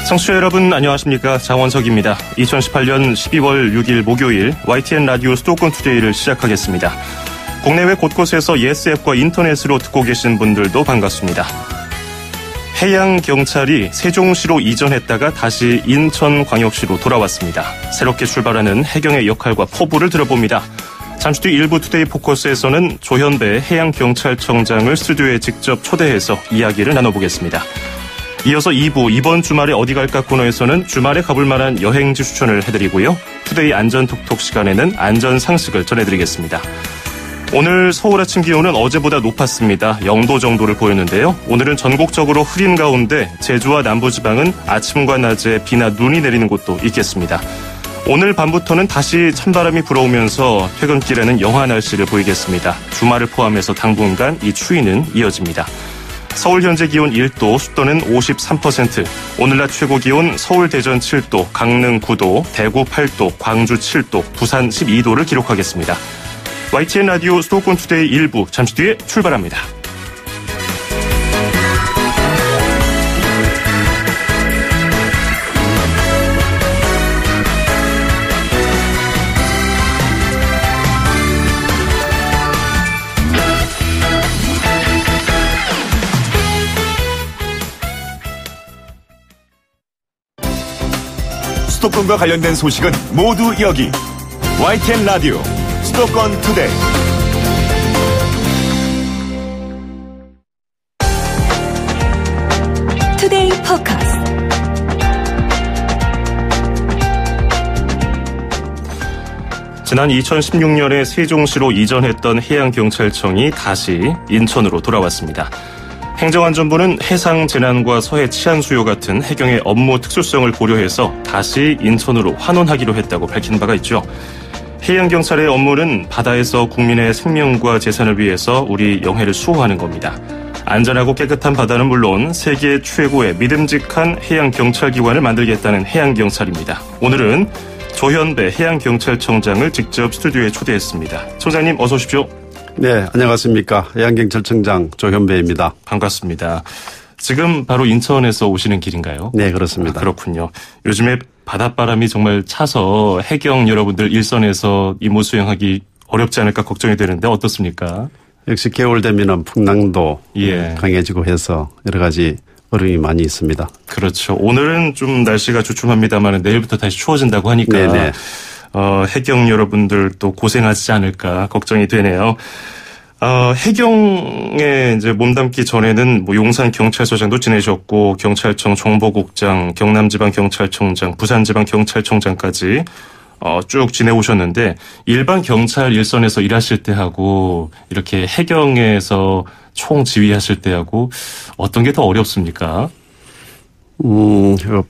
청취자 여러분 안녕하십니까. 장원석입니다. 2018년 12월 6일 목요일 YTN 라디오 수도권 투데이를 시작하겠습니다. 국내외 곳곳에서 예스앱과 인터넷으로 듣고 계신 분들도 반갑습니다. 해양경찰이 세종시로 이전했다가 다시 인천광역시로 돌아왔습니다. 새롭게 출발하는 해경의 역할과 포부를 들어봅니다. 잠시 뒤 일부 투데이 포커스에서는 조현배 해양경찰청장을 스튜디오에 직접 초대해서 이야기를 나눠보겠습니다. 이어서 2부 이번 주말에 어디 갈까 코너에서는 주말에 가볼 만한 여행지 추천을 해드리고요. 투데이 안전톡톡 시간에는 안전상식을 전해드리겠습니다. 오늘 서울 아침 기온은 어제보다 높았습니다. 0도 정도를 보였는데요. 오늘은 전국적으로 흐린 가운데 제주와 남부지방은 아침과 낮에 비나 눈이 내리는 곳도 있겠습니다. 오늘 밤부터는 다시 찬바람이 불어오면서 퇴근길에는 영하 날씨를 보이겠습니다. 주말을 포함해서 당분간 이 추위는 이어집니다. 서울 현재 기온 1도, 습도는 53%, 오늘 낮 최고 기온 서울 대전 7도, 강릉 9도, 대구 8도, 광주 7도, 부산 12도를 기록하겠습니다. YTN 라디오 수도권 투데이 1부 잠시 뒤에 출발합니다. 수도권과 관련된 소식은 모두 여기 YTN 라디오 수도권 투데이. 투데이 포커스. 지난 2016년에 세종시로 이전했던 해양경찰청이 다시 인천으로 돌아왔습니다. 행정안전부는 해상 재난과 서해 치안 수요 같은 해경의 업무 특수성을 고려해서 다시 인천으로 환원하기로 했다고 밝힌 바가 있죠. 해양경찰의 업무는 바다에서 국민의 생명과 재산을 위해서 우리 영해를 수호하는 겁니다. 안전하고 깨끗한 바다는 물론 세계 최고의 믿음직한 해양경찰기관을 만들겠다는 해양경찰입니다. 오늘은 조현배 해양경찰청장을 직접 스튜디오에 초대했습니다. 청장님 어서 오십시오. 네, 안녕하십니까. 해양경찰청장 조현배입니다. 반갑습니다. 지금 바로 인천에서 오시는 길인가요? 네, 그렇습니다. 그렇군요. 요즘에 바닷바람이 정말 차서 해경 여러분들 일선에서 임무 수행하기 어렵지 않을까 걱정이 되는데 어떻습니까? 역시 겨울 되면은 풍랑도 강해지고 해서 여러 가지 어려움이 많이 있습니다. 그렇죠. 오늘은 좀 날씨가 주춤합니다만 내일부터 다시 추워진다고 하니까 네네. 해경 여러분들 또 고생하지 않을까 걱정이 되네요. 해경에 이제 몸담기 전에는 뭐 용산 경찰서장도 지내셨고 경찰청 정보국장, 경남지방경찰청장, 부산지방경찰청장까지 쭉 지내오셨는데 일반 경찰 일선에서 일하실 때하고 이렇게 해경에서 총 지휘하실 때하고 어떤 게 더 어렵습니까?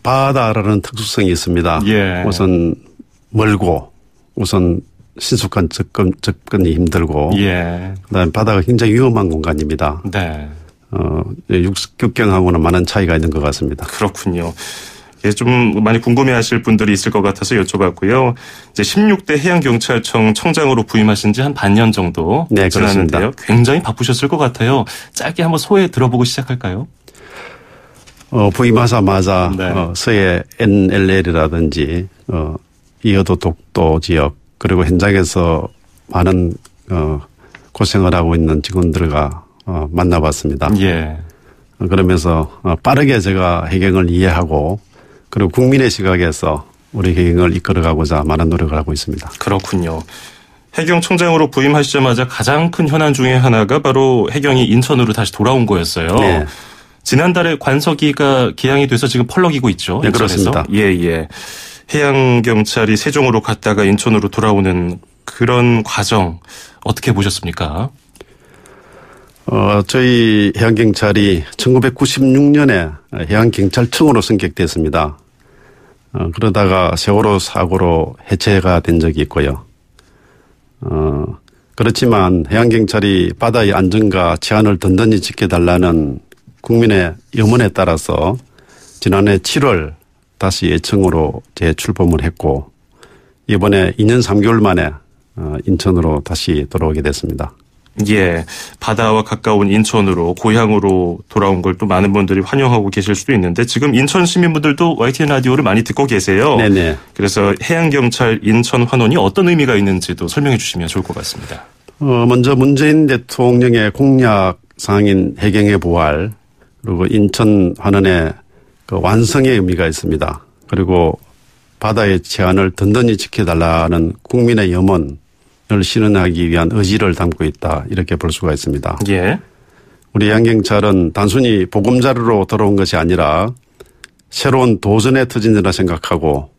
바다라는 특수성이 있습니다. 예. 우선 멀고 우선 신속한 접근이 힘들고 그다음에 바다가 굉장히 위험한 공간입니다. 네. 육경하고는 많은 차이가 있는 것 같습니다. 그렇군요. 예, 좀 많이 궁금해하실 분들이 있을 것 같아서 여쭤봤고요. 이제 16대 해양경찰청 청장으로 부임하신 지 한 반년 정도 지났는데요. 굉장히 바쁘셨을 것 같아요. 짧게 한번 소회 들어보고 시작할까요? 부임하자마자 서해 NLL이라든지 이어도 독도 지역 그리고 현장에서 많은 고생을 하고 있는 직원들과 만나봤습니다. 예. 그러면서 빠르게 제가 해경을 이해하고 그리고 국민의 시각에서 우리 해경을 이끌어가고자 많은 노력을 하고 있습니다. 그렇군요. 해경청장으로 부임하시자마자 가장 큰 현안 중에 하나가 바로 해경이 인천으로 다시 돌아온 거였어요. 네. 지난달에 관서기가 기항이 돼서 지금 펄럭이고 있죠. 네, 그렇습니다. 예. 해양경찰이 세종으로 갔다가 인천으로 돌아오는 그런 과정 어떻게 보셨습니까? 저희 해양경찰이 1996년에 해양경찰청으로 승격됐습니다. 그러다가 세월호 사고로 해체가 된 적이 있고요. 그렇지만 해양경찰이 바다의 안전과 치안을 든든히 지켜달라는 국민의 염원에 따라서 지난해 7월 다시 예청으로 재출범을 했고 이번에 2년 3개월 만에 인천으로 다시 돌아오게 됐습니다. 예, 바다와 가까운 인천으로 고향으로 돌아온 걸 또 많은 분들이 환영하고 계실 수도 있는데 지금 인천 시민분들도 YTN 라디오를 많이 듣고 계세요. 네네. 그래서 해양경찰 인천 환원이 어떤 의미가 있는지도 설명해 주시면 좋을 것 같습니다. 먼저 문재인 대통령의 공약 사항인 해경의 부활 그리고 인천 환원의 그 완성의 의미가 있습니다. 그리고 바다의 제한을 든든히 지켜달라는 국민의 염원을 실현하기 위한 의지를 담고 있다. 이렇게 볼 수가 있습니다. 예. 우리 해양경찰은 단순히 보금자리로 돌아온 것이 아니라 새로운 도전의 터전이라 생각하고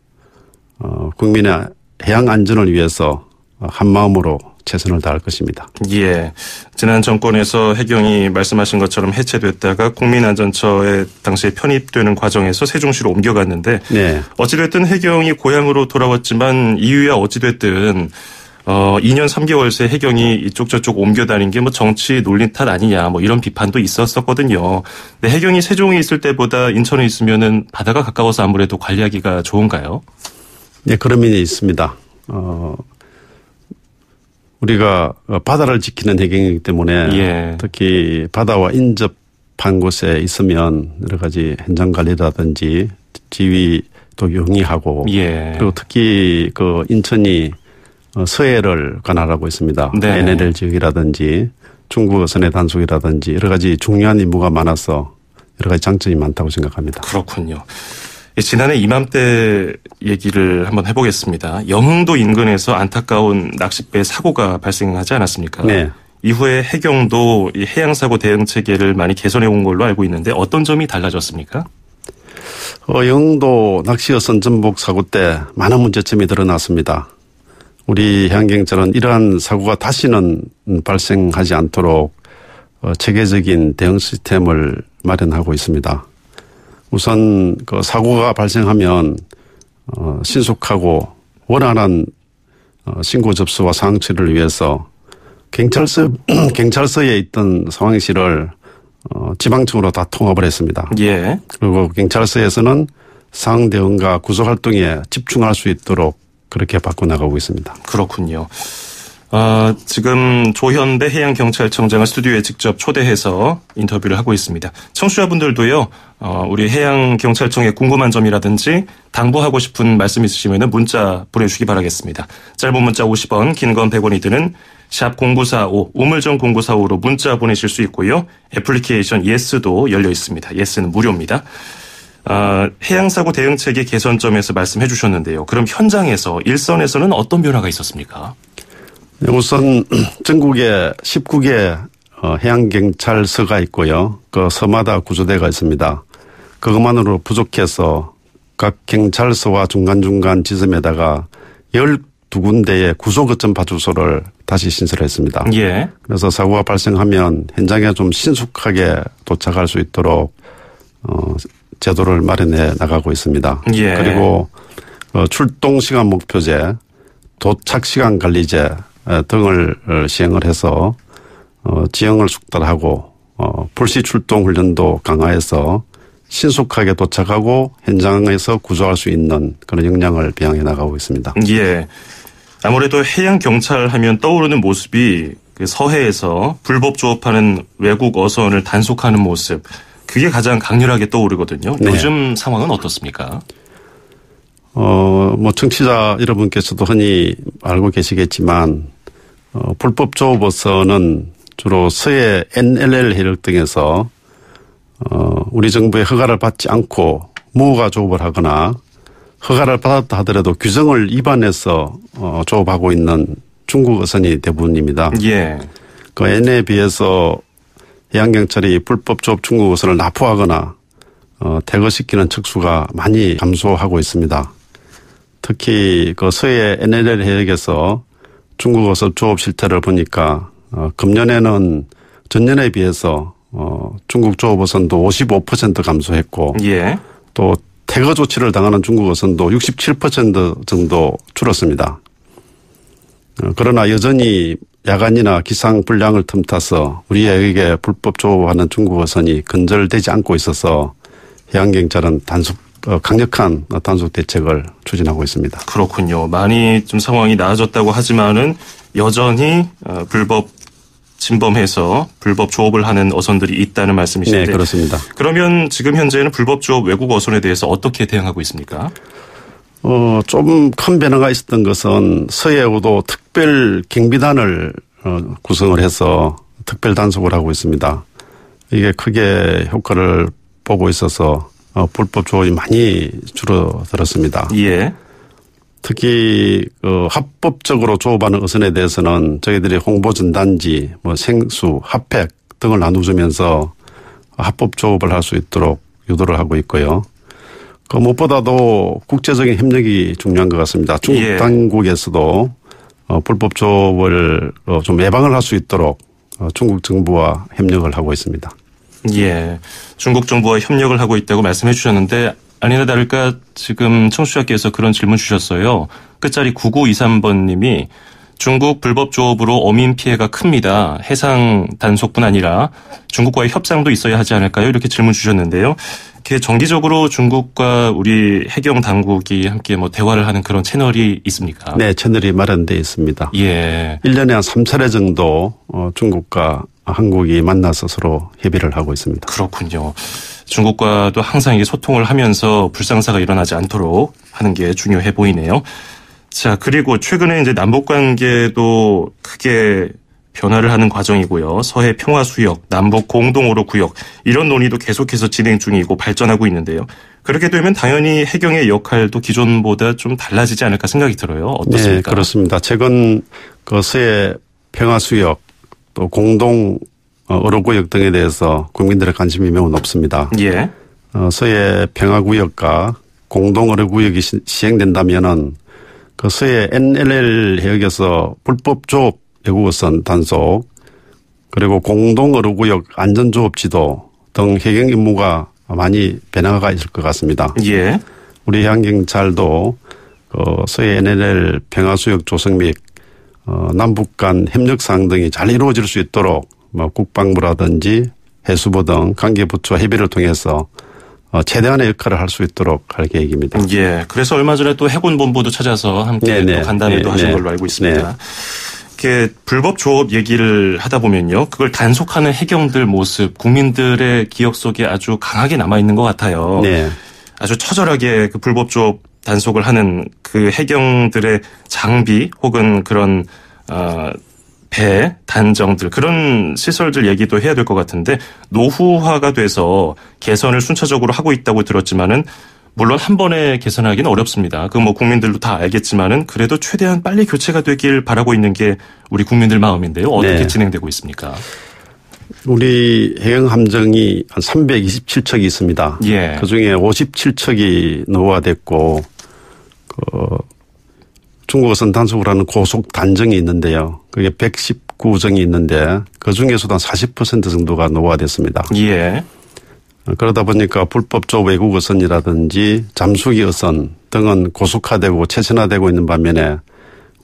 국민의 해양 안전을 위해서 한마음으로 최선을 다할 것입니다. 예. 지난 정권에서 해경이 말씀하신 것처럼 해체됐다가 국민안전처에 당시에 편입되는 과정에서 세종시로 옮겨갔는데 네. 어찌됐든 해경이 고향으로 돌아왔지만 이유야 어찌됐든 2년 3개월 새 해경이 이쪽 저쪽 옮겨다닌 게 뭐 정치 논리 탓 아니냐 뭐 이런 비판도 있었거든요. 근데 해경이 세종에 있을 때보다 인천에 있으면은 바다가 가까워서 아무래도 관리하기가 좋은가요? 네, 그런 면이 있습니다. 우리가 바다를 지키는 해경이기 때문에 예. 특히 바다와 인접한 곳에 있으면 여러 가지 현장 관리라든지 지휘도 용이하고 예. 그리고 특히 그 인천이 서해를 관할하고 있습니다. 네. NLL 지역이라든지 중국 어선의 단속이라든지 여러 가지 중요한 임무가 많아서 여러 가지 장점이 많다고 생각합니다. 그렇군요. 지난해 이맘때 얘기를 한번 해보겠습니다. 영흥도 인근에서 안타까운 낚싯배 사고가 발생하지 않았습니까? 네. 이후에 해경도 이 해양사고 대응 체계를 많이 개선해 온 걸로 알고 있는데 어떤 점이 달라졌습니까? 영흥도 낚시어선 전복 사고 때 많은 문제점이 드러났습니다. 우리 해양경찰은 이러한 사고가 다시는 발생하지 않도록 체계적인 대응 시스템을 마련하고 있습니다. 우선 그 사고가 발생하면 신속하고 원활한 신고 접수와 상황 처리를 위해서 경찰서에 있던 상황실을 지방청으로 다 통합을 했습니다. 예. 그리고 경찰서에서는 상황 대응과 구조 활동에 집중할 수 있도록 그렇게 바꿔나가고 있습니다. 그렇군요. 지금 조현배 해양경찰청장을 스튜디오에 직접 초대해서 인터뷰를 하고 있습니다. 청취자분들도요, 우리 해양경찰청에 궁금한 점이라든지 당부하고 싶은 말씀 있으시면 문자 보내주시기 바라겠습니다. 짧은 문자 50원, 긴 건 100원이 드는 샵 0945, 우물정 0945로 문자 보내실 수 있고요. 애플리케이션 예스도 열려 있습니다. 예스는 무료입니다. 해양사고 대응체계 개선점에서 말씀해 주셨는데요. 그럼 현장에서 일선에서는 어떤 변화가 있었습니까? 우선 전국에 19개 해양경찰서가 있고요. 그 서마다 구조대가 있습니다. 그것만으로 부족해서 각 경찰서와 중간중간 지점에다가 12군데의 구조거점 파출소를 다시 신설했습니다. 예. 그래서 사고가 발생하면 현장에 좀 신속하게 도착할 수 있도록 제도를 마련해 나가고 있습니다. 예. 그리고 출동 시간 목표제, 도착 시간 관리제 등을 시행을 해서 지형을 숙달하고 불시 출동 훈련도 강화해서 신속하게 도착하고 현장에서 구조할 수 있는 그런 역량을 배양해 나가고 있습니다. 예. 아무래도 해양경찰 하면 떠오르는 모습이 그 서해에서 불법 조업하는 외국 어선을 단속하는 모습, 그게 가장 강렬하게 떠오르거든요. 네. 요즘 상황은 어떻습니까? 뭐 청취자 여러분께서도 흔히 알고 계시겠지만 불법 조업 어선은 주로 서해 NLL 해력 등에서 우리 정부의 허가를 받지 않고 무허가 조업을 하거나 허가를 받았다 하더라도 규정을 위반해서 조업하고 있는 중국 어선이 대부분입니다. 예. 그 N에 비해서 해양경찰이 불법 조업 중국 어선을 납포하거나 퇴거시키는 척수가 많이 감소하고 있습니다. 특히 그 서해 NLL 해역에서 중국 어선 조업 실태를 보니까 금년에는 전년에 비해서 중국 조업 어선도 55% 감소했고 예. 또 퇴거 조치를 당하는 중국 어선도 67% 정도 줄었습니다. 그러나 여전히 야간이나 기상 불량을 틈타서 우리 해역에 불법 조업하는 중국 어선이 건절되지 않고 있어서 해양경찰은 강력한 단속 대책을 추진하고 있습니다. 그렇군요. 많이 좀 상황이 나아졌다고 하지만은 여전히 불법 침범해서 불법 조업을 하는 어선들이 있다는 말씀이신데. 네, 그렇습니다. 그러면 지금 현재는 불법 조업 외국 어선에 대해서 어떻게 대응하고 있습니까? 좀 큰 변화가 있었던 것은 서해우도 특별 경비단을 구성을 해서 특별 단속을 하고 있습니다. 이게 크게 효과를 보고 있어서 불법 조업이 많이 줄어들었습니다. 예. 특히 합법적으로 조업하는 어선에 대해서는 저희들이 홍보전단지, 생수, 핫팩 등을 나눠주면서 합법 조업을 할 수 있도록 유도를 하고 있고요. 그 무엇보다도 국제적인 협력이 중요한 것 같습니다. 중국 예. 당국에서도 불법 조업을 좀 예방을 할 수 있도록 중국 정부와 협력을 하고 있습니다. 예. 중국 정부와 협력을 하고 있다고 말씀해 주셨는데 아니나 다를까 지금 청취자께서 그런 질문 주셨어요. 끝자리 9923번님이 중국 불법 조업으로 어민 피해가 큽니다. 해상 단속뿐 아니라 중국과의 협상도 있어야 하지 않을까요? 이렇게 질문 주셨는데요. 이렇게 정기적으로 중국과 우리 해경 당국이 함께 대화를 하는 그런 채널이 있습니까? 네, 채널이 마련되어 있습니다. 예. 1년에 한 3차례 정도 중국과 한국이 만나서 서로 협의를 하고 있습니다. 그렇군요. 중국과도 항상 이게 소통을 하면서 불상사가 일어나지 않도록 하는 게 중요해 보이네요. 자, 그리고 최근에 이제 남북 관계도 크게 변화를 하는 과정이고요. 서해 평화수역, 남북 공동오로 구역 이런 논의도 계속해서 진행 중이고 발전하고 있는데요. 그렇게 되면 당연히 해경의 역할도 기존보다 좀 달라지지 않을까 생각이 들어요. 어떻습니까? 네, 그렇습니다. 최근 그 서해 평화수역 또 공동 어로구역 등에 대해서 국민들의 관심이 매우 높습니다. 예. 서해 평화구역과 공동 어로구역이 시행된다면은 그 서해 NLL 해역에서 불법 조업 외국어선 단속 그리고 공동 어로구역 안전조업 지도 등 해경 임무가 많이 변화가 있을 것 같습니다. 예. 우리 해양경찰도 그 서해 NLL 평화수역 조성 및 남북 간 협력 사항 등이 잘 이루어질 수 있도록 국방부라든지 해수부 등 관계부처 협의를 통해서 최대한의 역할을 할 수 있도록 할 계획입니다. 예. 그래서 얼마 전에 또 해군본부도 찾아서 함께 또 간담회도 하신 걸로 알고 있습니다. 이렇게 불법 조업 얘기를 하다 보면요. 그걸 단속하는 해경들 모습 국민들의 기억 속에 아주 강하게 남아있는 것 같아요. 네. 아주 처절하게 그 불법 조업 단속을 하는 그 해경들의 장비 혹은 그런 배, 단정들 그런 시설들 얘기도 해야 될 것 같은데 노후화가 돼서 개선을 순차적으로 하고 있다고 들었지만은 물론 한 번에 개선하기는 어렵습니다. 그 국민들도 다 알겠지만은 그래도 최대한 빨리 교체가 되길 바라고 있는 게 우리 국민들 마음인데요. 어떻게 네. 진행되고 있습니까? 우리 해경 함정이 한 327척이 있습니다. 예. 그중에 57척이 노후화됐고 중국어선 단속을 하는 고속 단정이 있는데요. 그게 119정이 있는데 그중에서도 한 40% 정도가 노후화됐습니다. 예. 그러다 보니까 불법 조업 외국 어선이라든지 잠수기 어선 등은 고속화되고 최신화되고 있는 반면에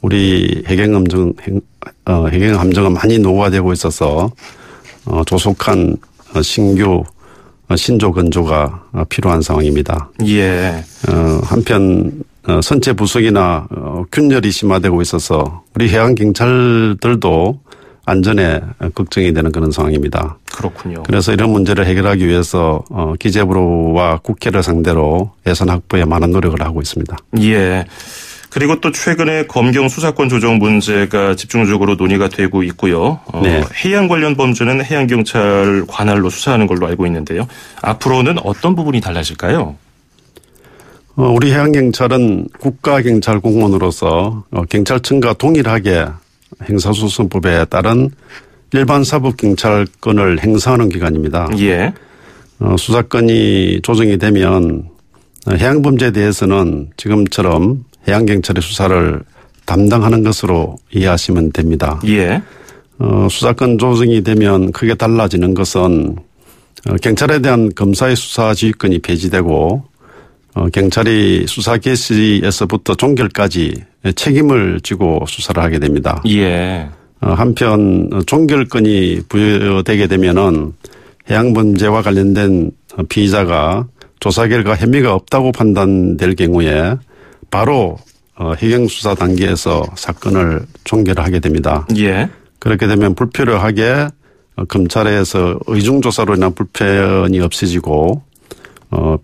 우리 해경 함정은 많이 노후화되고 있어서 조속한 신규 신조 건조가 필요한 상황입니다. 예. 한편 선체 부속이나 균열이 심화되고 있어서 우리 해양 경찰들도 안전에 걱정이 되는 그런 상황입니다. 그렇군요. 그래서 이런 문제를 해결하기 위해서 기재부와 국회를 상대로 예산 확보에 많은 노력을 하고 있습니다. 예. 그리고 또 최근에 검경 수사권 조정 문제가 집중적으로 논의가 되고 있고요. 네. 해양 관련 범죄는 해양경찰 관할로 수사하는 걸로 알고 있는데요. 앞으로는 어떤 부분이 달라질까요? 우리 해양경찰은 국가경찰 공무원으로서 경찰청과 동일하게 행사소송법에 따른 일반 사법경찰권을 행사하는 기관입니다. 예. 수사권이 조정이 되면 해양범죄에 대해서는 지금처럼 해양경찰의 수사를 담당하는 것으로 이해하시면 됩니다. 예. 수사권 조정이 되면 크게 달라지는 것은 경찰에 대한 검사의 수사 지휘권이 폐지되고 경찰이 수사 개시에서부터 종결까지 책임을 지고 수사를 하게 됩니다. 예. 한편 종결권이 부여되게 되면은 해양범죄와 관련된 피의자가 조사 결과 혐의가 없다고 판단될 경우에 바로 해경수사 단계에서 사건을 종결하게 됩니다. 예. 그렇게 되면 불필요하게 검찰에서 의중조사로 인한 불편이 없어지고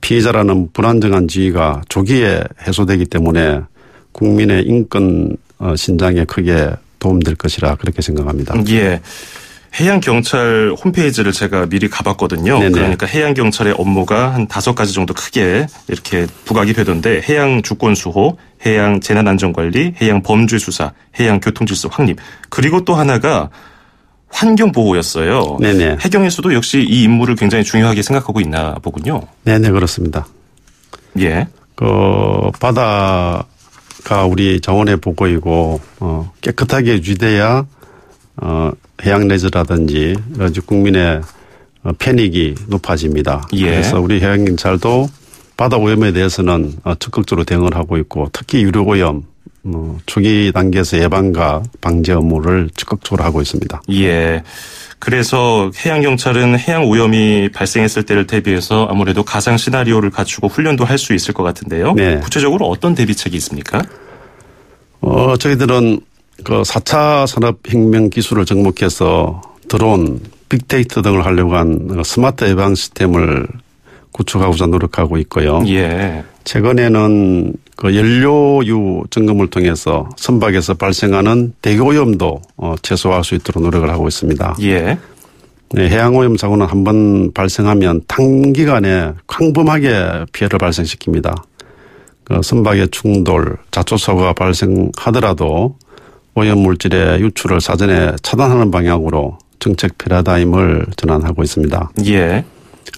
피해자라는 불안정한 지위가 조기에 해소되기 때문에 국민의 인권 신장에 크게 도움될 것이라 그렇게 생각합니다. 예. 해양경찰 홈페이지를 제가 미리 가봤거든요. 네네. 그러니까 해양경찰의 업무가 한 5가지 정도 크게 이렇게 부각이 되던데 해양주권수호, 해양재난안전관리, 해양범죄수사, 해양교통질서 확립 그리고 또 하나가 환경보호였어요. 네네. 해경에서도 역시 이 임무를 굉장히 중요하게 생각하고 있나 보군요. 네네 그렇습니다. 예. 바다가 우리 자원의 보고이고 깨끗하게 유지돼야 해양레저라든지 국민의 편익이 높아집니다. 예. 그래서 우리 해양경찰도 바다 오염에 대해서는 적극적으로 대응을 하고 있고 특히 유류오염 초기 단계에서 예방과 방제 업무를 적극적으로 하고 있습니다. 예. 그래서 해양경찰은 해양 오염이 발생했을 때를 대비해서 아무래도 가상 시나리오를 갖추고 훈련도 할 수 있을 것 같은데요. 네. 구체적으로 어떤 대비책이 있습니까? 저희들은 그 4차 산업혁명 기술을 접목해서 드론, 빅데이터 등을 하려고 한 스마트 예방 시스템을 구축하고자 노력하고 있고요. 예. 최근에는 그 연료유 점검을 통해서 선박에서 발생하는 대기오염도 최소화할 수 있도록 노력을 하고 있습니다. 예. 네, 해양오염 사고는 한번 발생하면 단기간에 광범하게 피해를 발생시킵니다. 그 선박의 충돌, 자초사고가 발생하더라도 오염물질의 유출을 사전에 차단하는 방향으로 정책 패러다임을 전환하고 있습니다. 예.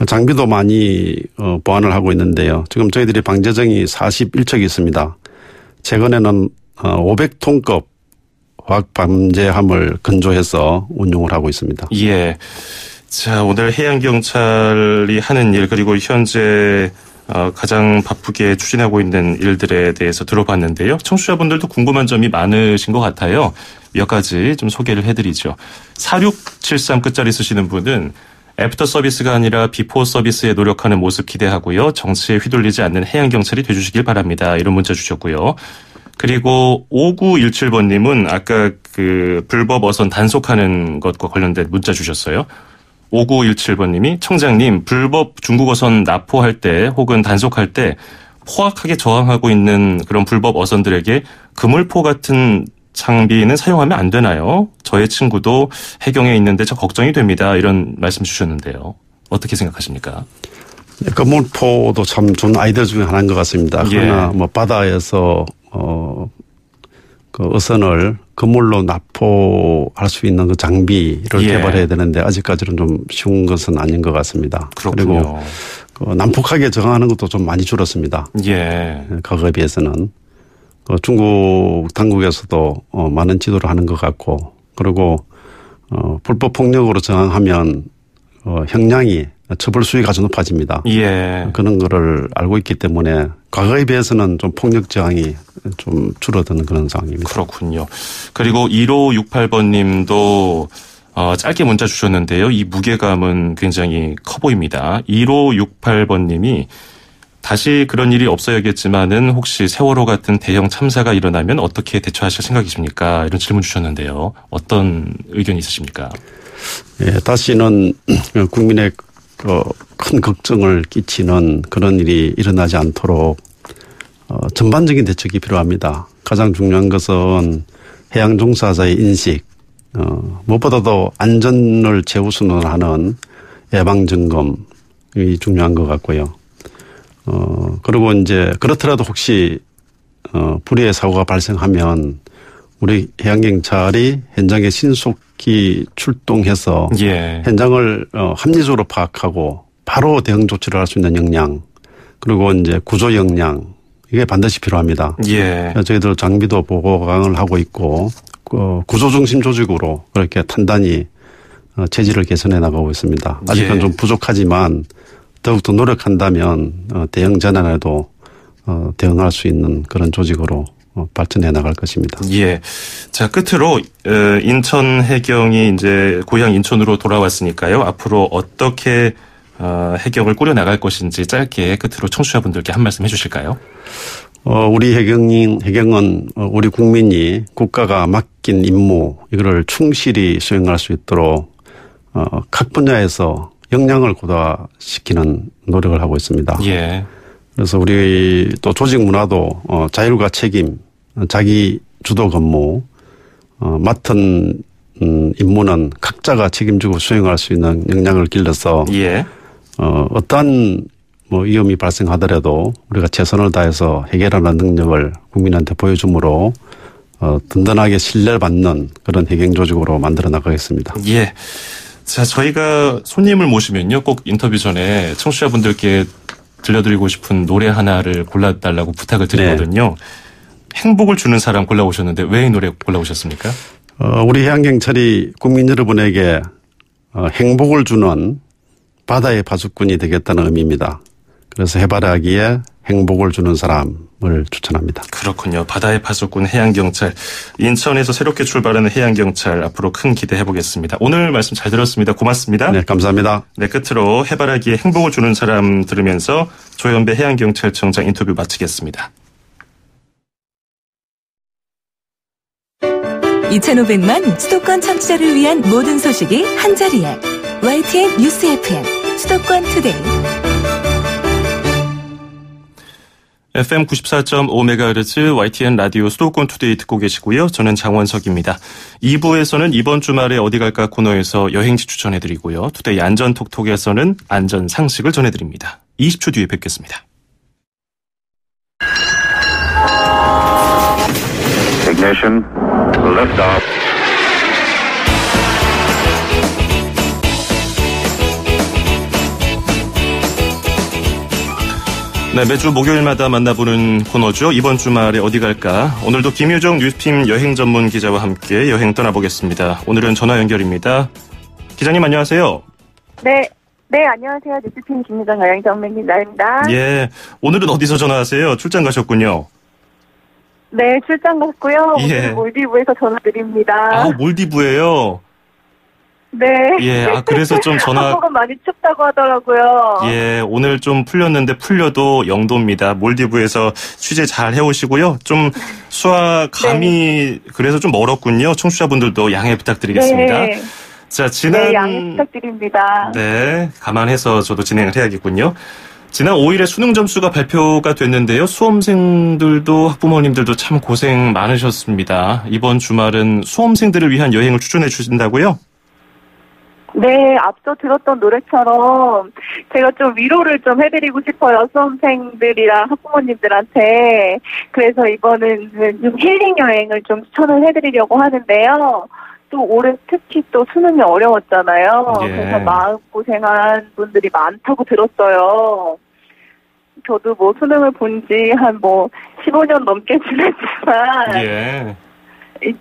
장비도 많이 보완을 하고 있는데요. 지금 저희들이 방제정이 41척이 있습니다. 최근에는 500톤급 화학 방제함을 건조해서 운용을 하고 있습니다. 예. 자, 오늘 해양경찰이 하는 일 그리고 현재 가장 바쁘게 추진하고 있는 일들에 대해서 들어봤는데요. 청취자분들도 궁금한 점이 많으신 것 같아요. 몇 가지 좀 소개를 해드리죠. 4673 끝자리 쓰시는 분은 애프터 서비스가 아니라 비포 서비스에 노력하는 모습 기대하고요. 정치에 휘둘리지 않는 해양경찰이 돼주시길 바랍니다. 이런 문자 주셨고요. 그리고 5917번님은 아까 그 불법 어선 단속하는 것과 관련된 문자 주셨어요. 5917번님이 청장님 불법 중국 어선 납포할 때 혹은 단속할 때 포악하게 저항하고 있는 그런 불법 어선들에게 그물포 같은 장비는 사용하면 안 되나요? 저의 친구도 해경에 있는데 저 걱정이 됩니다. 이런 말씀 주셨는데요. 어떻게 생각하십니까? 그물포도 참 좋은 아이디어 중에 하나인 것 같습니다. 예. 그러나 뭐 바다에서 그 어선을 그물로 납포할 수 있는 그 장비를 예. 개발해야 되는데 아직까지는 좀 쉬운 것은 아닌 것 같습니다. 그렇군요. 그리고 그 난폭하게 저항하는 것도 좀 많이 줄었습니다. 예. 과거에 비해서는. 중국 당국에서도 많은 지도를 하는 것 같고 그리고 불법 폭력으로 저항하면 형량이 처벌 수위가 아주 높아집니다. 예. 그런 거를 알고 있기 때문에 과거에 비해서는 좀 폭력 저항이 좀 줄어드는 그런 상황입니다. 그렇군요. 그리고 1568번님도 짧게 문자 주셨는데요. 이 무게감은 굉장히 커 보입니다. 1568번님이 다시 그런 일이 없어야겠지만은 혹시 세월호 같은 대형 참사가 일어나면 어떻게 대처하실 생각이십니까? 이런 질문 주셨는데요. 어떤 의견이 있으십니까? 예, 다시는 국민의 큰 걱정을 끼치는 그런 일이 일어나지 않도록 전반적인 대책이 필요합니다. 가장 중요한 것은 해양 종사자의 인식, 무엇보다도 안전을 최우선으로 하는 예방 점검이 중요한 것 같고요. 그리고 이제 그렇더라도 혹시 불의의 사고가 발생하면 우리 해양경찰이 현장에 신속히 출동해서 예. 현장을 합리적으로 파악하고 바로 대응 조치를 할 수 있는 역량 그리고 이제 구조 역량 이게 반드시 필요합니다. 예. 저희들 장비도 보강을 하고 있고 구조 중심 조직으로 그렇게 단단히 체질을 개선해 나가고 있습니다. 아직은 예. 좀 부족하지만 더욱더 노력한다면 대형 재난에도 대응할 수 있는 그런 조직으로 발전해 나갈 것입니다. 예. 자, 끝으로 인천 해경이 이제 고향 인천으로 돌아왔으니까요. 앞으로 어떻게 해경을 꾸려 나갈 것인지 짧게 끝으로 청취자분들께 한 말씀 해 주실까요? 우리 해경은 우리 국민이 국가가 맡긴 임무 이거를 충실히 수행할 수 있도록 각 분야에서 역량을 고도화시키는 노력을 하고 있습니다. 예. 그래서 우리 또 조직 문화도 자율과 책임, 자기 주도 근무, 맡은 임무는 각자가 책임지고 수행할 수 있는 역량을 길러서 예. 어떠한 위험이 발생하더라도 우리가 최선을 다해서 해결하는 능력을 국민한테 보여주므로 든든하게 신뢰받는 그런 해경 조직으로 만들어 나가겠습니다. 예. 자, 저희가 손님을 모시면요, 꼭 인터뷰 전에 청취자분들께 들려드리고 싶은 노래 하나를 골라달라고 부탁을 드리거든요. 네. 행복을 주는 사람 골라오셨는데 왜 이 노래 골라오셨습니까? 우리 해양경찰이 국민 여러분에게 행복을 주는 바다의 파수꾼이 되겠다는 의미입니다. 그래서 해바라기에 행복을 주는 사람을 추천합니다. 그렇군요. 바다의 파수꾼 해양경찰. 인천에서 새롭게 출발하는 해양경찰 앞으로 큰 기대해 보겠습니다. 오늘 말씀 잘 들었습니다. 고맙습니다. 네, 감사합니다. 네, 끝으로 해바라기에 행복을 주는 사람 들으면서 조현배 해양경찰청장 인터뷰 마치겠습니다. 2,500만 수도권 청취자를 위한 모든 소식이 한자리에 YTN 뉴스 FM 수도권 투데이. FM 94.5MHz YTN 라디오 수도권 투데이 듣고 계시고요. 저는 장원석입니다. 2부에서는 이번 주말에 어디 갈까 코너에서 여행지 추천해드리고요. 투데이 안전톡톡에서는 안전 상식을 전해드립니다. 20초 뒤에 뵙겠습니다. Ignition, liftoff. 네, 매주 목요일마다 만나보는 코너죠. 이번 주말에 어디 갈까? 오늘도 김유정 뉴스팀 여행 전문 기자와 함께 여행 떠나보겠습니다. 오늘은 전화 연결입니다. 기자님 안녕하세요. 네, 안녕하세요. 뉴스팀 김유정 여행 전문 기자입니다. 예, 오늘은 어디서 전화하세요? 출장 가셨군요. 네, 출장 갔고요. 예. 오늘 몰디브에서 전화드립니다. 아, 몰디브예요? 네. 예, 그래서 좀 한국은 많이 춥다고 하더라고요. 예, 오늘 좀 풀렸는데 풀려도 영도입니다. 몰디브에서 취재 잘 해오시고요. 좀 수화 감이 네. 그래서 좀 멀었군요. 청취자분들도 양해 부탁드리겠습니다. 네. 자, 네, 양해 부탁드립니다. 네, 감안해서 저도 진행을 해야겠군요. 지난 5일에 수능 점수가 발표가 됐는데요. 수험생들도 학부모님들도 참 고생 많으셨습니다. 이번 주말은 수험생들을 위한 여행을 추천해 주신다고요? 네, 앞서 들었던 노래처럼 제가 좀 위로를 좀 해드리고 싶어요. 수험생들이랑 학부모님들한테. 그래서 이번은 좀 힐링 여행을 좀 추천을 해드리려고 하는데요. 또 올해 특히 또 수능이 어려웠잖아요. 예. 그래서 마음고생한 분들이 많다고 들었어요. 저도 수능을 본 지 한 15년 넘게 지났지만. 예.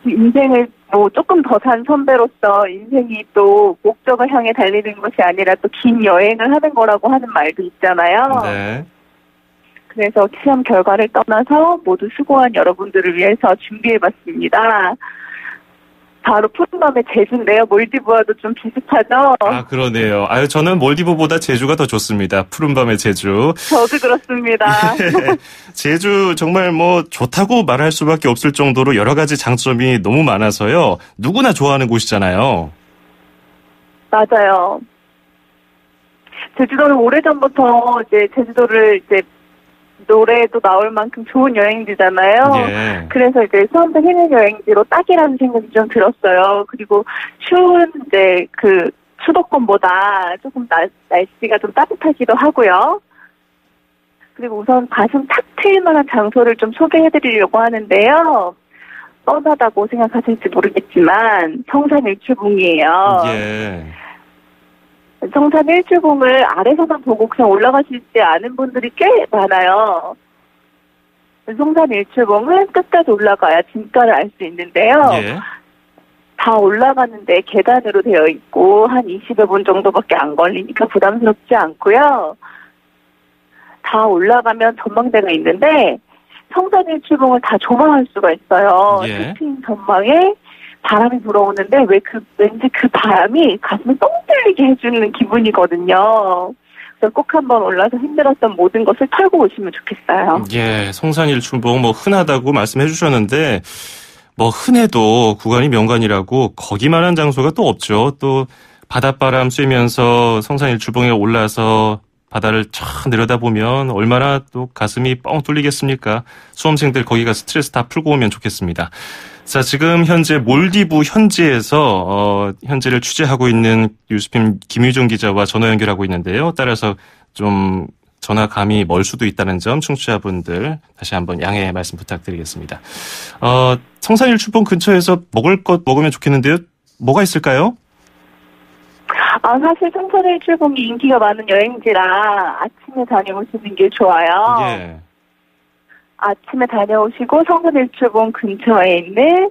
인생을 조금 더 산 선배로서 인생이 또 목적을 향해 달리는 것이 아니라 또 긴 여행을 하는 거라고 하는 말도 있잖아요. 네. 그래서 시험 결과를 떠나서 모두 수고한 여러분들을 위해서 준비해봤습니다. 바로 푸른밤의 제주인데요. 몰디브와도 좀 비슷하죠? 아, 그러네요. 저는 몰디브보다 제주가 더 좋습니다. 푸른밤의 제주. 저도 그렇습니다. 예, 제주 정말 좋다고 말할 수밖에 없을 정도로 여러 가지 장점이 너무 많아서요. 누구나 좋아하는 곳이잖아요. 맞아요. 제주도는 오래전부터 제주도를 노래도 나올 만큼 좋은 여행지잖아요. 예. 그래서 수험생 힐링 여행지로 딱이라는 생각이 좀 들었어요. 그리고 추운 수도권보다 조금 날씨가 좀 따뜻하기도 하고요. 그리고 우선 가슴 탁 트일 만한 장소를 좀 소개해드리려고 하는데요. 뻔하다고 생각하실지 모르겠지만 청산 일출봉이에요. 예. 청산 일출봉을 아래서만 보고 그냥 올라가시지 않은 분들이 꽤 많아요. 청산 일출봉은 끝까지 올라가야 진가를 알 수 있는데요. 예. 다 올라가는데 계단으로 되어 있고 한 20여 분 정도밖에 안 걸리니까 부담스럽지 않고요. 다 올라가면 전망대가 있는데 청산 일출봉을 다 조망할 수가 있어요. 예. 좁힌 전망에 바람이 불어오는데 왠지 그 바람이 가슴을 뻥 뚫리게 해주는 기분이거든요. 앞서 꼭 한번 올라서 힘들었던 모든 것을 털고 오시면 좋겠어요. 예, 성산일출봉 뭐 흔하다고 말씀해 주셨는데 뭐 흔해도 구간이 명관이라고 거기만한 장소가 또 없죠. 또 바닷바람 쐬면서 성산일출봉에 올라서 바다를 쫙 내려다보면 얼마나 또 가슴이 뻥 뚫리겠습니까? 수험생들 거기 가서 스트레스 다 풀고 오면 좋겠습니다. 자, 지금 현재 몰디브 현지에서 현지를 취재하고 있는 뉴스핌 김유정 기자와 전화 연결하고 있는데요. 따라서 좀 전화감이 멀 수도 있다는 점 청취자분들 다시 한번 양해 말씀 부탁드리겠습니다. 성산일출봉 근처에서 먹을 것 먹으면 좋겠는데요. 뭐가 있을까요? 사실 성산일출봉이 인기가 많은 여행지라 아침에 다녀오시는 게 좋아요. 예. 아침에 다녀오시고 성산일출봉 근처에 있는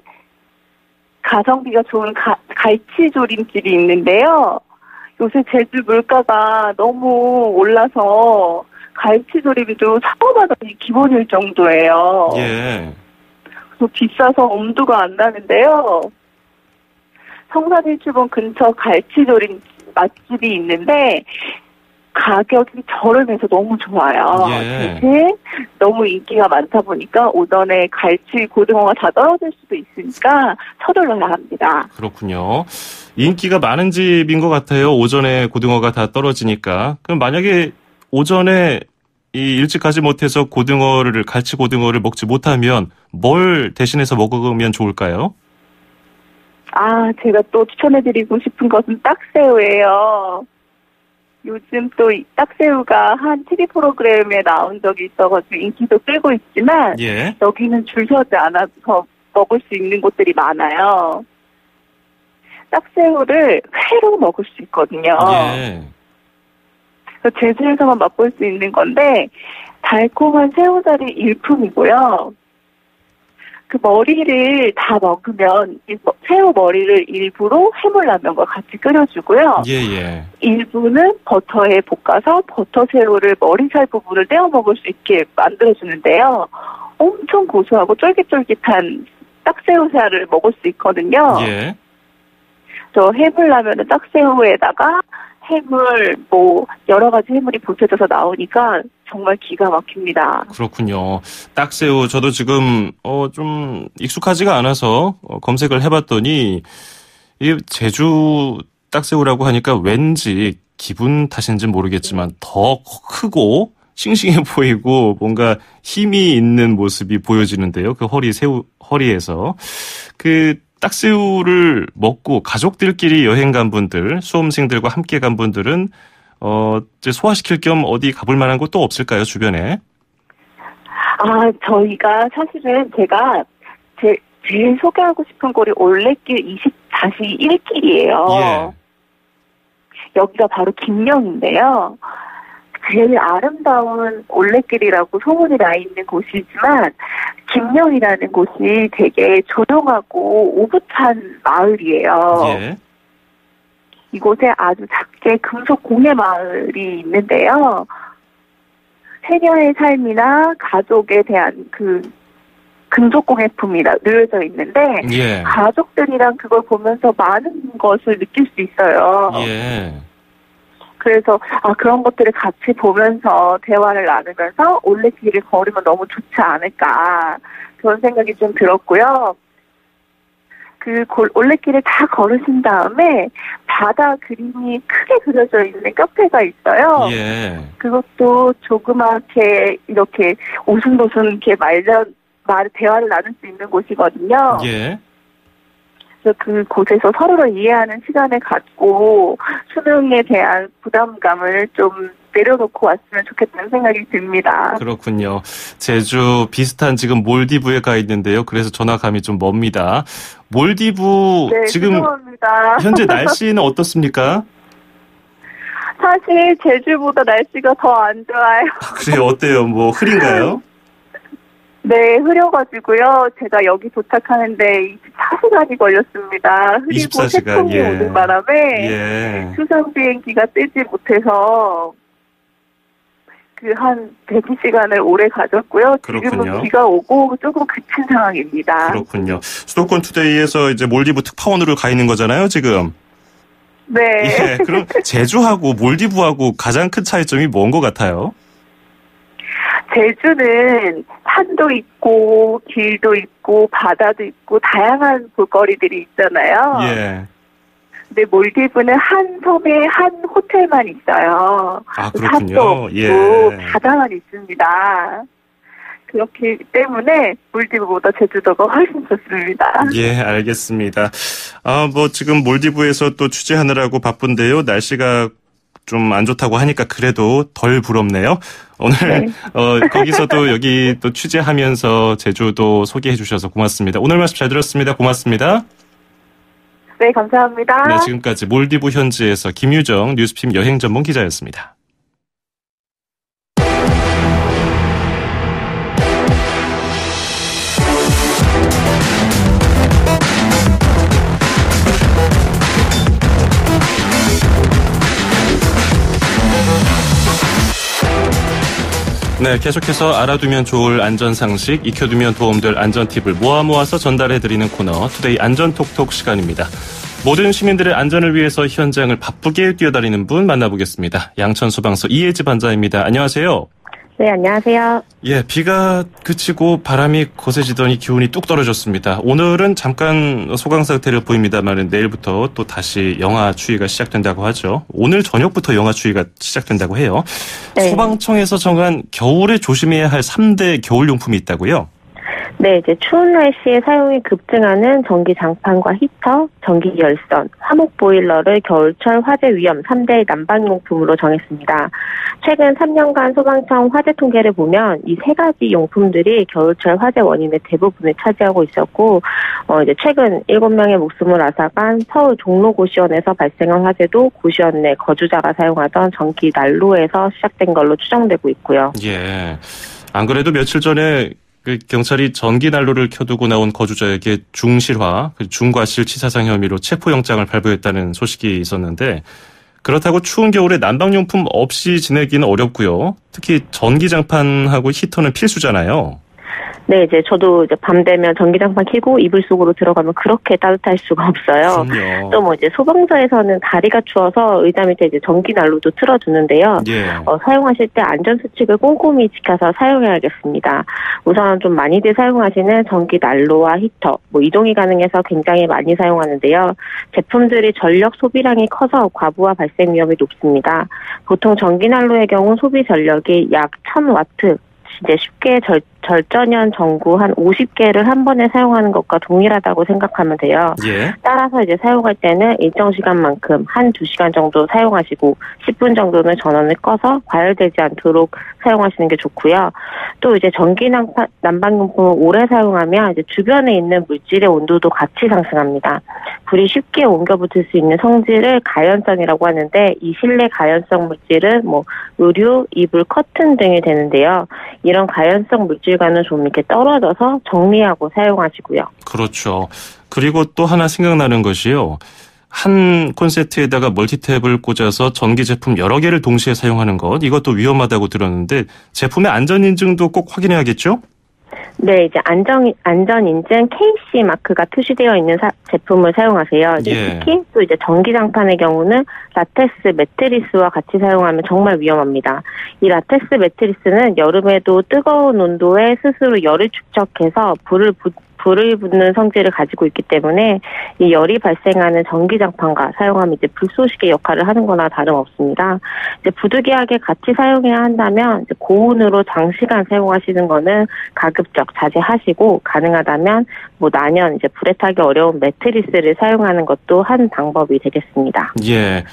가성비가 좋은 갈치조림집이 있는데요. 요새 제주 물가가 너무 올라서 갈치조림도 사보다더니 기본일 정도예요. 예. 그래서 비싸서 엄두가 안 나는데요. 성산일출봉 근처 갈치조림 맛집이 있는데 가격이 저렴해서 너무 좋아요. 예. 대신 너무 인기가 많다 보니까 오전에 갈치, 고등어가 다 떨어질 수도 있으니까 서둘러야 합니다. 그렇군요. 인기가 많은 집인 것 같아요. 오전에 고등어가 다 떨어지니까. 그럼 만약에 오전에 일찍 가지 못해서 갈치 고등어를 먹지 못하면 뭘 대신해서 먹으면 좋을까요? 제가 또 추천해드리고 싶은 것은 딱새우예요. 요즘 또 딱새우가 한 TV 프로그램에 나온 적이 있어가지고 인기도 끌고 있지만 예. 여기는 줄 서지 않아서 먹을 수 있는 곳들이 많아요. 딱새우를 회로 먹을 수 있거든요. 예. 제주에서만 맛볼 수 있는 건데 달콤한 새우살이 일품이고요. 그 머리를 다 먹으면 새우 머리를 일부로 해물라면과 같이 끓여주고요. 예. 일부는 버터에 볶아서 버터 새우를 머리살 부분을 떼어 먹을 수 있게 만들어주는데요. 엄청 고소하고 쫄깃쫄깃한 딱새우살을 먹을 수 있거든요. 예. 저 해물라면은 딱새우에다가 해물 여러 가지 해물이 보태져서 나오니까 정말 기가 막힙니다. 그렇군요. 딱새우 저도 지금 좀 익숙하지가 않아서 검색을 해봤더니 이게 제주 딱새우라고 하니까 왠지 기분 탓인지 모르겠지만 더 크고 싱싱해 보이고 뭔가 힘이 있는 모습이 보여지는데요. 그 허리에서 그 딱새우를 먹고 가족들끼리 여행 간 분들, 수험생들과 함께 간 분들은 이제 소화시킬 겸 어디 가볼 만한 곳도 없을까요, 주변에? 저희가 사실은 제가 제일 소개하고 싶은 곳이 올레길 20-1길이에요. 예. 여기가 바로 김영인데요. 제일 아름다운 올레길이라고 소문이 나 있는 곳이지만 김영이라는 곳이 되게 조용하고 오붓한 마을이에요. 예. 이곳에 아주 작게 금속 공예 마을이 있는데요. 해녀의 삶이나 가족에 대한 그 금속 공예품이 놓여져 있는데 예. 가족들이랑 그걸 보면서 많은 것을 느낄 수 있어요. 예. 그래서 그런 것들을 같이 보면서 대화를 나누면서 올레길을 걸으면 너무 좋지 않을까 그런 생각이 좀 들었고요. 그 올레길을 다 걸으신 다음에 바다 그림이 크게 그려져 있는 카페가 있어요. 예. 그것도 조그맣게 이렇게 오순도순 이렇게 대화를 나눌 수 있는 곳이거든요. 예. 그래서 그곳에서 서로를 이해하는 시간을 갖고 수능에 대한 부담감을 좀 내려놓고 왔으면 좋겠다는 생각이 듭니다. 그렇군요. 제주 비슷한 지금 몰디브에 가 있는데요. 그래서 전화감이 좀 멉니다. 몰디브 네, 지금 죄송합니다. 현재 날씨는 어떻습니까? 사실 제주보다 날씨가 더 안 좋아요. 그래요. 어때요? 뭐 흐린가요? 네, 흐려가지고요. 제가 여기 도착하는데 24시간이 걸렸습니다. 흐리고 24시간, 태풍이 예. 오는 바람에 예. 수상 비행기가 뜨지 못해서 한 100시간을 오래 가졌고요. 그렇군요. 지금은 비가 오고 조금 그친 상황입니다. 그렇군요. 수도권 투데이에서 이제 몰디브 특파원으로 가 있는 거잖아요, 지금. 네. 예, 그럼 제주하고 몰디브하고 가장 큰 차이점이 뭔 것 같아요? 제주는 산도 있고 길도 있고 바다도 있고 다양한 볼거리들이 있잖아요. 예. 근데 몰디브는 한 섬에 한 호텔만 있어요. 아, 산도 그렇군요. 없고 예. 바다만 있습니다. 그렇기 때문에 몰디브보다 제주도가 훨씬 좋습니다. 예, 알겠습니다. 지금 몰디브에서 또 취재하느라고 바쁜데요. 날씨가 좀 안 좋다고 하니까 그래도 덜 부럽네요. 오늘, 네. 거기서도 여기 또 취재하면서 제주도 소개해 주셔서 고맙습니다. 오늘 말씀 잘 들었습니다. 고맙습니다. 네, 감사합니다. 네, 지금까지 몰디브 현지에서 김유정 뉴스핌 여행전문 기자였습니다. 네, 계속해서 알아두면 좋을 안전상식, 익혀두면 도움될 안전팁을 모아서 전달해드리는 코너 투데이 안전톡톡 시간입니다. 모든 시민들의 안전을 위해서 현장을 바쁘게 뛰어다니는 분 만나보겠습니다. 양천소방서 이혜지 반장입니다. 안녕하세요. 네, 안녕하세요. 예, 비가 그치고 바람이 거세지더니 기온이 뚝 떨어졌습니다. 오늘은 잠깐 소강 상태를 보입니다만 내일부터 또 다시 영하 추위가 시작된다고 하죠. 오늘 저녁부터 영하 추위가 시작된다고 해요. 네. 소방청에서 정한 겨울에 조심해야 할 3대 겨울용품이 있다고요? 네, 이제 추운 날씨에 사용이 급증하는 전기 장판과 히터, 전기 열선, 화목 보일러를 겨울철 화재 위험 3대 난방용품으로 정했습니다. 최근 3년간 소방청 화재 통계를 보면 이 세 가지 용품들이 겨울철 화재 원인의 대부분을 차지하고 있었고, 이제 최근 7명의 목숨을 앗아간 서울 종로 고시원에서 발생한 화재도 고시원 내 거주자가 사용하던 전기 난로에서 시작된 걸로 추정되고 있고요. 예. 안 그래도 며칠 전에 경찰이 전기 난로를 켜두고 나온 거주자에게 중실화, 중과실 치사상 혐의로 체포영장을 발부했다는 소식이 있었는데 그렇다고 추운 겨울에 난방용품 없이 지내기는 어렵고요. 특히 전기장판하고 히터는 필수잖아요. 네, 이제 저도 이제 밤 되면 전기장판 켜고 이불 속으로 들어가면 그렇게 따뜻할 수가 없어요. 그럼요. 또 이제 소방서에서는 다리가 추워서 의자 밑에 이제 전기난로도 틀어두는데요. 예. 사용하실 때 안전수칙을 꼼꼼히 지켜서 사용해야겠습니다. 우선 좀 많이들 사용하시는 전기난로와 히터, 이동이 가능해서 굉장히 많이 사용하는데요. 제품들이 전력 소비량이 커서 과부하 발생 위험이 높습니다. 보통 전기난로의 경우 소비 전력이 약 1000와트, 이제 쉽게 절전형 전구 한 50개를 한 번에 사용하는 것과 동일하다고 생각하면 돼요. 예. 따라서 이제 사용할 때는 일정 시간만큼 한 2시간 정도 사용하시고 10분 정도는 전원을 꺼서 과열되지 않도록 사용하시는 게 좋고요. 또 이제 전기 난방용품을 오래 사용하면 이제 주변에 있는 물질의 온도도 같이 상승합니다. 불이 쉽게 옮겨 붙을 수 있는 성질을 가연성이라고 하는데 이 실내 가연성 물질은 의류, 이불, 커튼 등이 되는데요. 이런 가연성 물질과는 좀 이렇게 떨어져서 정리하고 사용하시고요. 그렇죠. 그리고 또 하나 생각나는 것이요. 한 콘센트에다가 멀티탭을 꽂아서 전기 제품 여러 개를 동시에 사용하는 것, 이것도 위험하다고 들었는데 제품의 안전인증도 꼭 확인해야겠죠? 네, 이제 안전인증 KC 마크가 표시되어 있는 제품을 사용하세요. 예. 특히 또 이제 전기장판의 경우는 라텍스 매트리스와 같이 사용하면 정말 위험합니다. 이 라텍스 매트리스는 여름에도 뜨거운 온도에 스스로 열을 축적해서 불을 붙는 성질을 가지고 있기 때문에 이 열이 발생하는 전기장판과 사용하면 이제 불쏘시개 역할을 하는 거나 다름없습니다. 이제 부득이하게 같이 사용해야 한다면 이제 고온으로 장시간 사용하시는 거는 가급적 자제하시고 가능하다면 난연 이제 불에 타기 어려운 매트리스를 사용하는 것도 한 방법이 되겠습니다. 예.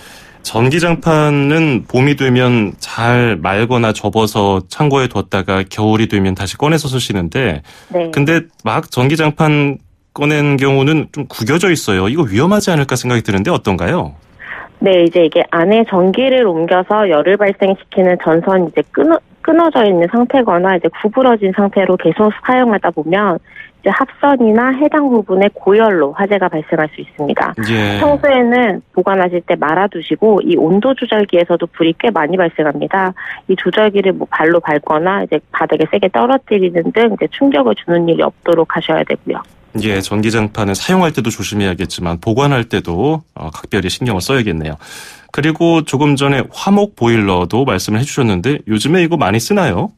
전기장판은 봄이 되면 잘 말거나 접어서 창고에 뒀다가 겨울이 되면 다시 꺼내서 쓰시는데 네. 근데 막 전기장판 꺼낸 경우는 좀 구겨져 있어요. 이거 위험하지 않을까 생각이 드는데 어떤가요? 네, 이제 이게 안에 전기를 옮겨서 열을 발생시키는 전선이 이제 끊어져 있는 상태거나 이제 구부러진 상태로 계속 사용하다 보면 이제 합선이나 해당 부분에 고열로 화재가 발생할 수 있습니다. 예. 평소에는 보관하실 때 말아두시고 이 온도 조절기에서도 불이 꽤 많이 발생합니다. 이 조절기를 발로 밟거나 이제 바닥에 세게 떨어뜨리는 등 이제 충격을 주는 일이 없도록 하셔야 되고요. 예, 전기장판은 사용할 때도 조심해야겠지만 보관할 때도 각별히 신경을 써야겠네요. 그리고 조금 전에 화목 보일러도 말씀을 해주셨는데 요즘에 이거 많이 쓰나요?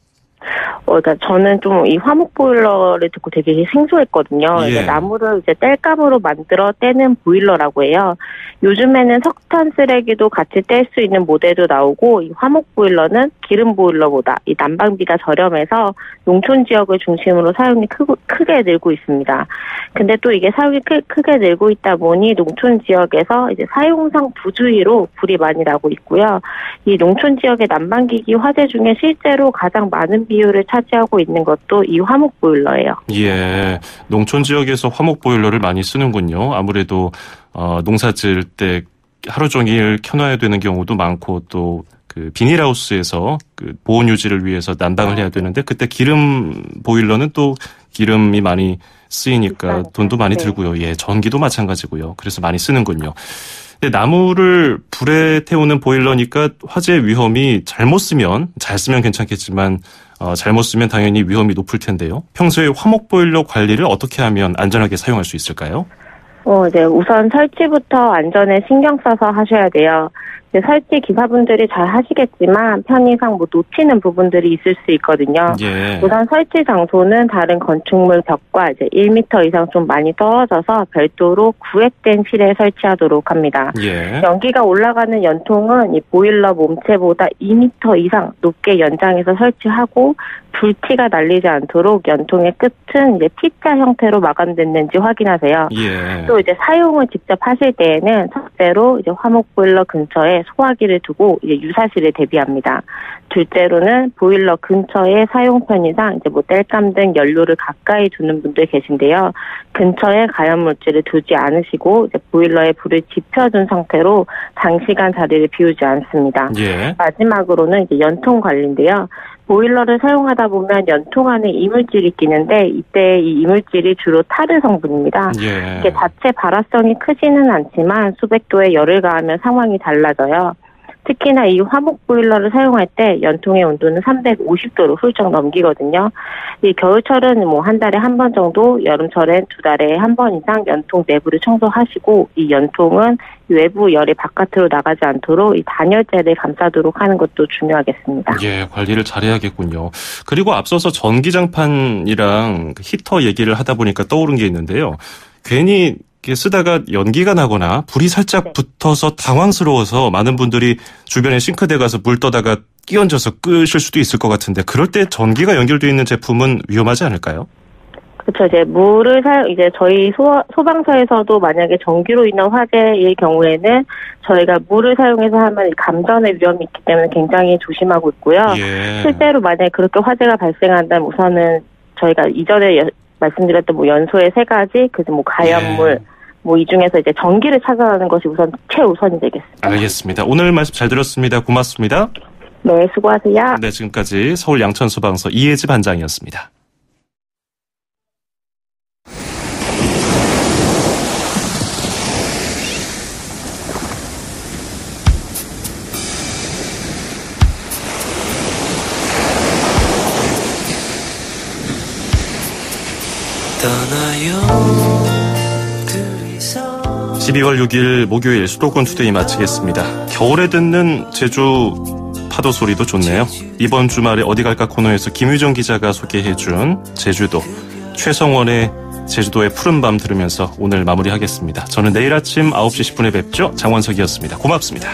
그러니까 저는 좀 이 화목 보일러를 듣고 되게 생소했거든요. 예. 나무를 이제 땔감으로 만들어 떼는 보일러라고 해요. 요즘에는 석탄 쓰레기도 같이 뗄 수 있는 모델도 나오고 이 화목 보일러는 기름 보일러보다 이 난방비가 저렴해서 농촌 지역을 중심으로 사용이 크게 늘고 있습니다. 근데 또 이게 사용이 크게 늘고 있다 보니 농촌 지역에서 이제 사용상 부주의로 불이 많이 나고 있고요. 이 농촌 지역의 난방기기 화재 중에 실제로 가장 많은 비율을 차지하고 있는 것도 이 화목 보일러예요. 예, 농촌 지역에서 화목 보일러를 많이 쓰는군요. 아무래도 농사 지을 때 하루 종일 켜놔야 되는 경우도 많고 또 그 비닐하우스에서 그 보온 유지를 위해서 난방을 해야 되는데 그때 기름 보일러는 또 기름이 많이 쓰이니까 돈도 많이 들고요. 예, 전기도 마찬가지고요. 그래서 많이 쓰는군요. 근데 나무를 불에 태우는 보일러니까 화재 위험이 잘못 쓰면 잘 쓰면 괜찮겠지만 잘못 쓰면 당연히 위험이 높을 텐데요. 평소에 화목 보일러 관리를 어떻게 하면 안전하게 사용할 수 있을까요? 이제 우선 설치부터 안전에 신경 써서 하셔야 돼요. 이제 설치 기사분들이 잘 하시겠지만 편의상 놓치는 부분들이 있을 수 있거든요. 예. 우선 설치 장소는 다른 건축물 벽과 이제 1m 이상 좀 많이 떨어져서 별도로 구획된 실에 설치하도록 합니다. 예. 연기가 올라가는 연통은 이 보일러 몸체보다 2m 이상 높게 연장해서 설치하고 불티가 날리지 않도록 연통의 끝은 이제 T자 형태로 마감됐는지 확인하세요. 예. 또 이제 사용을 직접 하실 때에는 첫째로 이제 화목 보일러 근처에 소화기를 두고 이제 유사시를 대비합니다. 둘째로는 보일러 근처에 사용 편의상 이제 땔감 등 연료를 가까이 두는 분들 계신데요. 근처에 가연 물질을 두지 않으시고 이제 보일러에 불을 지펴둔 상태로 장시간 자리를 비우지 않습니다. 예. 마지막으로는 이제 연통 관리인데요. 보일러를 사용하다 보면 연통 안에 이물질이 끼는데 이때 이 이물질이 주로 타르 성분입니다. 예. 이게 자체 발화성이 크지는 않지만 수백 도의 열을 가하면 상황이 달라져요. 특히나 이 화목 보일러를 사용할 때 연통의 온도는 350도로 훌쩍 넘기거든요. 이 겨울철은 한 달에 한 번 정도, 여름철엔 2달에 한 번 이상 연통 내부를 청소하시고 이 연통은 외부 열이 바깥으로 나가지 않도록 이 단열재를 감싸도록 하는 것도 중요하겠습니다. 예, 관리를 잘해야겠군요. 그리고 앞서서 전기장판이랑 히터 얘기를 하다 보니까 떠오른 게 있는데요. 괜히 쓰다가 연기가 나거나 불이 살짝 붙어서 당황스러워서 많은 분들이 주변에 싱크대 가서 물 떠다가 끼얹어서 끄실 수도 있을 것 같은데 그럴 때 전기가 연결되어 있는 제품은 위험하지 않을까요? 그렇죠. 이제 물을 이제 저희 소방서에서도 만약에 전기로 인한 화재일 경우에는 저희가 물을 사용해서 하면 감전의 위험이 있기 때문에 굉장히 조심하고 있고요. 예. 실제로 만약에 그렇게 화재가 발생한다면 우선은 저희가 이전에 말씀드렸던 연소의 3가지, 가연물, 이 중에서 이제 전기를 차단하는 것이 우선 최우선이 되겠습니다. 알겠습니다. 오늘 말씀 잘 들었습니다. 고맙습니다. 네, 수고하세요. 네, 지금까지 서울 양천소방서 이혜지 반장이었습니다. 떠나요. 12월 6일 목요일 수도권 투데이 마치겠습니다. 겨울에 듣는 제주 파도 소리도 좋네요. 이번 주말에 어디 갈까 코너에서 김유정 기자가 소개해준 제주도 최성원의 제주도의 푸른밤 들으면서 오늘 마무리하겠습니다. 저는 내일 아침 9시 10분에 뵙죠. 장원석이었습니다. 고맙습니다.